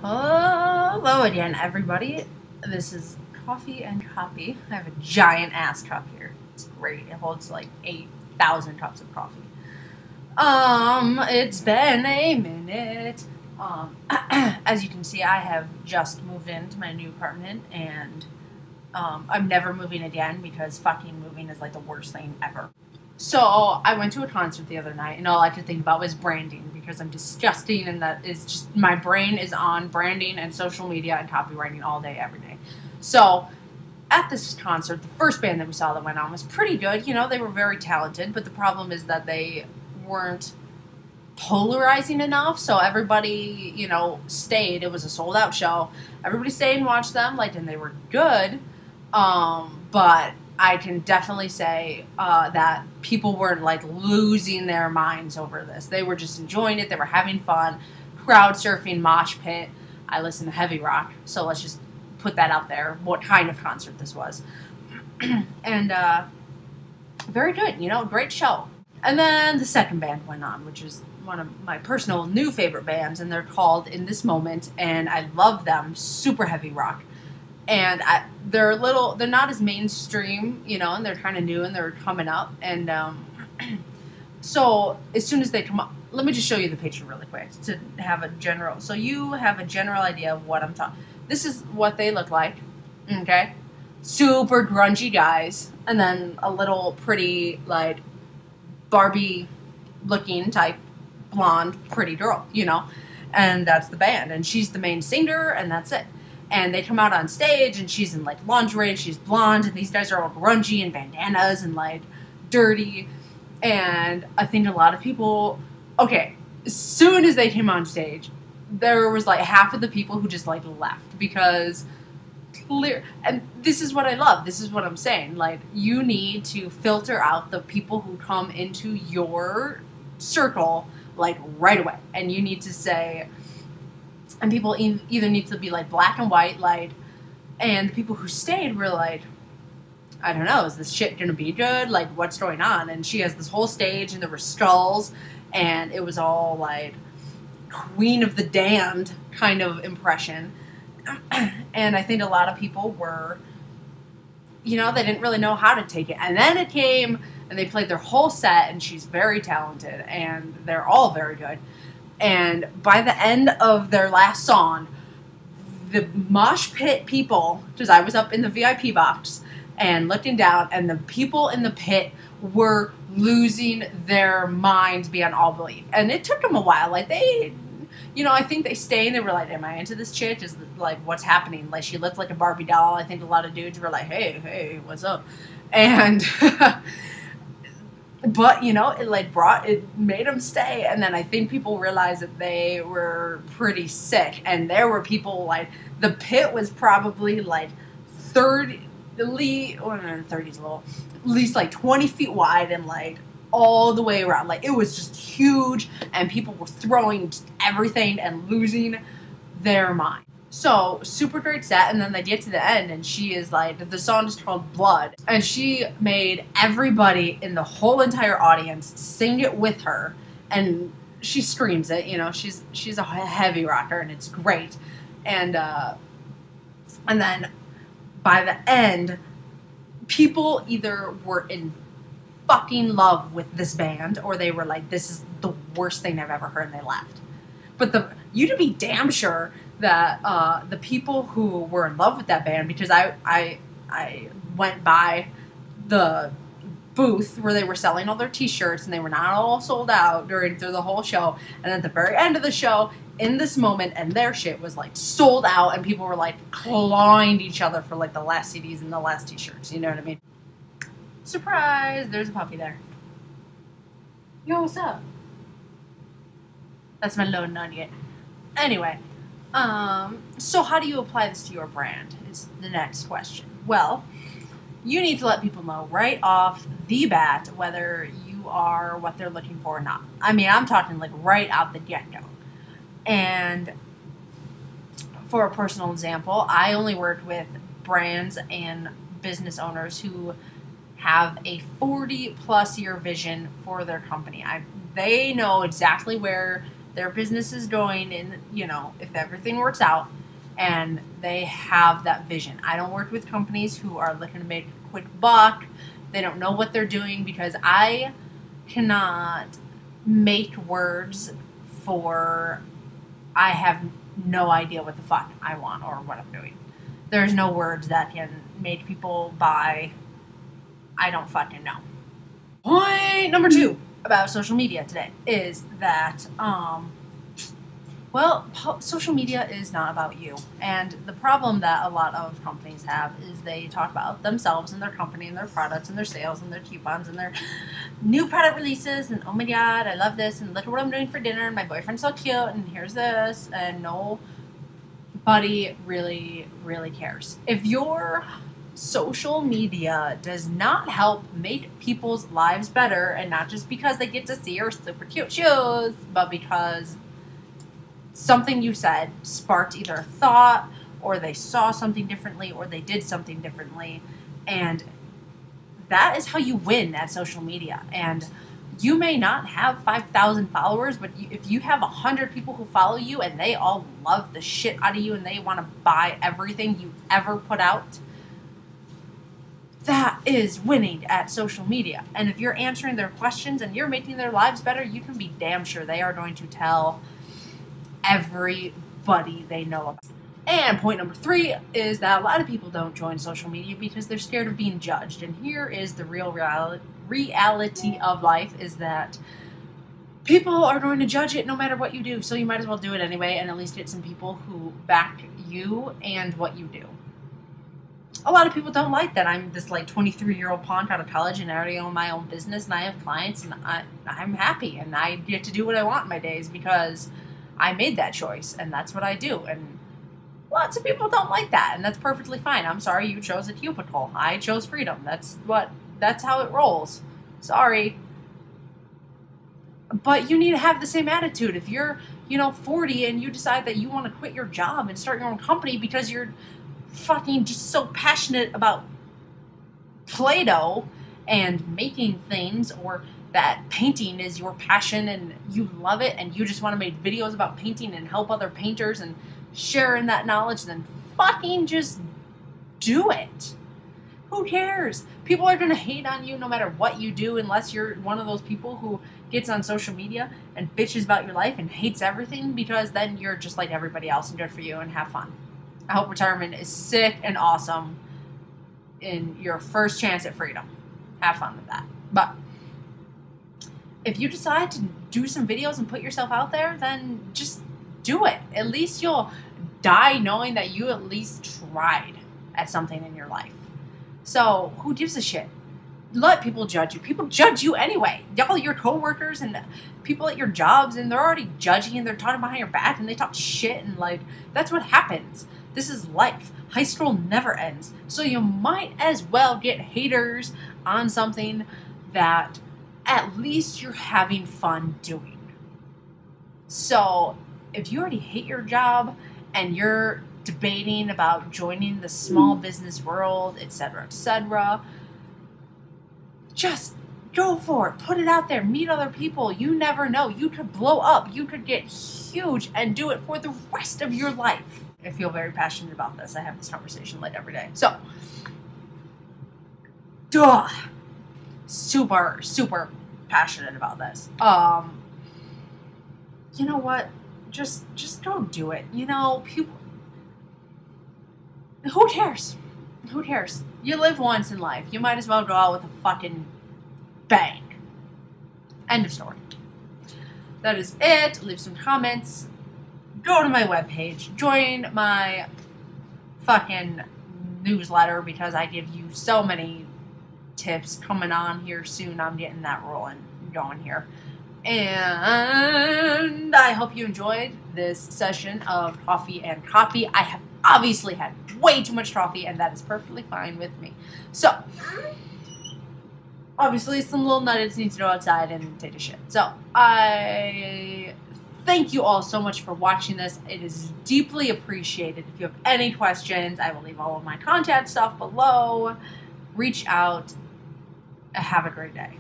Hello again, everybody. This is Coffee and Copy. I have a giant ass cup here. It's great. It holds like 8,000 cups of coffee. It's been a minute. As you can see, I have just moved into my new apartment, and I'm never moving again because fucking moving is like the worst thing ever. So I went to a concert the other night, and all I could think about was branding because I'm disgusting, and that is just my brain is on branding and social media and copywriting all day, every day. So at this concert, the first band that we saw that went on was pretty good. You know, they were very talented, but the problem is that they weren't polarizing enough. So everybody, stayed. It was a sold out show. Everybody stayed and watched them, and they were good. But I can definitely say that people weren't losing their minds over this. They were just enjoying it. They were having fun. Crowd surfing, mosh pit. I listen to heavy rock, so let's just put that out there. What kind of concert this was, and very good. Great show. And then the second band went on, which is one of my personal new favorite bands, and they're called In This Moment, and I love them. Super heavy rock. And they're not as mainstream, and they're kind of new and they're coming up. And so as soon as they come up, let me just show you the picture really quick to have a general, so you have a general idea of what I'm talking. This is what they look like, okay? Super grungy guys, and then a little pretty, Barbie looking type blonde pretty girl, and that's the band, and she's the main singer, and that's it. And they come out on stage, and she's in lingerie, and she's blonde, and these guys are all grungy and bandanas and dirty. And I think a lot of people, okay, as soon as they came on stage, there was half of the people who just left because clear. And this is what I love. This is what I'm saying. You need to filter out the people who come into your circle right away, and you need to say. And people either need to be black and white, and the people who stayed were I don't know, is this shit gonna be good? What's going on? And she has this whole stage, and there were skulls, and it was all Queen of the Damned kind of impression. And I think a lot of people were, they didn't really know how to take it. And then it came, and they played their whole set, and she's very talented, and they're all very good. And by the end of their last song, the mosh pit people, because I was up in the VIP box and looking down, and the people in the pit were losing their minds beyond all belief. And it took them a while. They, I think they stayed and they were am I into this chick? Is what's happening? She looked like a Barbie doll. I think a lot of dudes were hey, what's up? And but it made them stay. And then I think people realized that they were pretty sick, and there were people the pit was probably 30, or no, 30's a little, at least 20 feet wide, and all the way around. It was just huge, and people were throwing everything and losing their mind. So, super great set, and then they get to the end, and she is the song is called Blood, and she made everybody in the whole entire audience sing it with her, and she screams it, she's a heavy rocker, and it's great. And then, by the end, people either were in fucking love with this band, or they were this is the worst thing I've ever heard, and they left. But you to be damn sure that the people who were in love with that band, because I went by the booth where they were selling all their t-shirts, and they were not all sold out through the whole show, and at the very end of the show, In This Moment, and their shit was sold out, and people were clawing each other for the last CDs and the last t-shirts, you know what I mean? Surprise, there's a puppy there. Yo, what's up? That's my little nugget. Anyway, so how do you apply this to your brand is the next question. Well, you need to let people know right off the bat whether you are what they're looking for or not. I mean, I'm talking right out the get-go. And for a personal example, I only work with brands and business owners who have a 40-plus year vision for their company. They know exactly where their business is going in, you know, if everything works out and they have that vision. I don't work with companies who are looking to make a quick buck. They don't know what they're doing, because I cannot make words for I have no idea what the fuck I want or what I'm doing. There's no words that can make people buy. I don't fucking know. Point number 2 about social media today is that, social media is not about you. And the problem that a lot of companies have is they talk about themselves and their company and their products and their sales and their coupons and their new product releases and, oh my god, I love this, and look at what I'm doing for dinner, and my boyfriend's so cute, and here's this, and nobody really cares. If your social media does not help make people's lives better, and not just because they get to see your super cute shoes, but because something you said sparked either a thought, or they saw something differently, or they did something differently, and that is how you win at social media. And you may not have 5,000 followers, but if you have 100 people who follow you and they all love the shit out of you and they want to buy everything you ever put out, that is winning at social media. And if you're answering their questions and you're making their lives better, you can be damn sure they are going to tell everybody they know about. And point number 3 is that a lot of people don't join social media because they're scared of being judged. And here is the real reality of life, is that people are going to judge it no matter what you do. So you might as well do it anyway, and at least get some people who back you and what you do. A lot of people don't like that I'm this like 23-year-old punk out of college and I already own my own business and I have clients, and I'm happy and I get to do what I want in my days because I made that choice and that's what I do. And lots of people don't like that, and that's perfectly fine. I'm sorry you chose a cubicle. I chose freedom. That's how it rolls. Sorry. But you need to have the same attitude. If you're, 40 and you decide that you want to quit your job and start your own company because you're fucking just so passionate about Play-Doh and making things, or that painting is your passion and you love it and you just want to make videos about painting and help other painters and sharing that knowledge, then fucking just do it. Who cares? People are going to hate on you no matter what you do, unless you're one of those people who gets on social media and bitches about your life and hates everything, because then you're just like everybody else, and good for you, and have fun. I hope retirement is sick and awesome in your first chance at freedom. Have fun with that. But if you decide to do some videos and put yourself out there, then just do it. At least you'll die knowing that you at least tried at something in your life. So who gives a shit? Let people judge you. People judge you anyway. All your coworkers and people at your jobs, and they're already judging, and they're talking behind your back, and they talk shit, and that's what happens. This is life. High school never ends. So you might as well get haters on something that at least you're having fun doing. So if you already hate your job and you're debating about joining the small business world, etc., just go for it. Put it out there. Meet other people. You never know. You could blow up. You could get huge and do it for the rest of your life. I feel very passionate about this. I have this conversation every day. So, super passionate about this. You know what? Just go do it. People. Who cares? Who cares? You live once in life. You might as well go out with a fucking bang. End of story. That is it. Leave some comments. Go to my webpage. Join my fucking newsletter, because I give you so many tips coming on here soon. I'm getting that rolling, going here. And I hope you enjoyed this session of Coffee and Copy. I have obviously had way too much coffee, and that is perfectly fine with me. So, obviously, some little nuggets need to go outside and take a shit. So, I thank you all so much for watching this. It is deeply appreciated. If you have any questions, I will leave all of my contact stuff below. Reach out. Have a great day.